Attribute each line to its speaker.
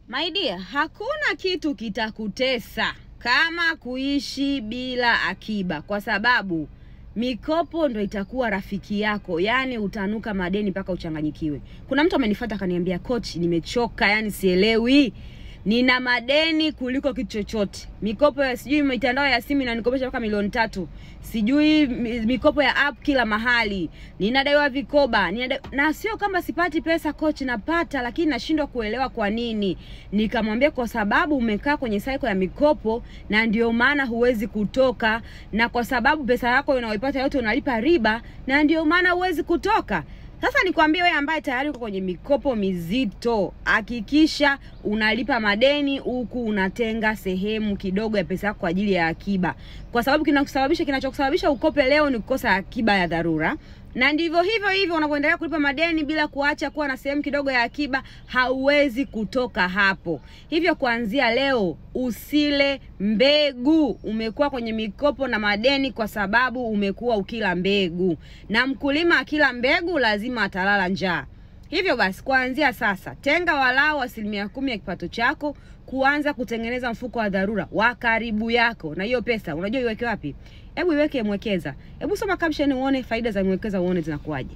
Speaker 1: My dear, hakuna kitu kitakutesa kama kuishi bila akiba, kwa sababu mikopo ndo itakuwa rafiki yako. Yani utanuka madeni mpaka uchanganyikiwe. Kuna mtu amenifuata akaniambia, coach, nimechoka, yani sielewi, nina madeni kuliko kitu chochote. Mikopo ya sijui mitandao ya simu inanikopesha mpaka milioni 3. Sijui mikopo ya app kila mahali. Ninadaiwa vikoba. Na sio kama sipati pesa coach, napata, lakini nashindwa kuelewa kwa nini. Nikamwambia kwa sababu umekaa kwenye cycle ya mikopo na ndio maana huwezi kutoka, na kwa sababu pesa yako unayoipata yote unalipa riba na ndio maana huwezi kutoka. Sasa nikwambie wewe ambaye tayari uko kwenye mikopo mizito, hakikisha unalipa madeni huku unatenga sehemu kidogo ya pesa yako kwa ajili ya akiba. Kwa sababu kinachokusababisha ukope leo ni kukosa akiba ya dharura. Na ndivyo hivyo unapoendelea kulipa madeni bila kuacha kuwa na sehemu kidogo ya akiba, hauwezi kutoka hapo. Hivyo kuanzia leo usile mbegu. Umekuwa kwenye mikopo na madeni kwa sababu umekuwa ukila mbegu. Na mkulima akila mbegu lazima atalala njaa. Hivyo basi kuanzia sasa tenga walau 10% ya kipato chako kuanza kutengeneza mfuko wa dharura wa karibu yako. Na hiyo pesa unajua iweke wapi? Hebu iweke Mwekeza. Hebu soma caption uone faida za Mwekeza uone zinakuaje.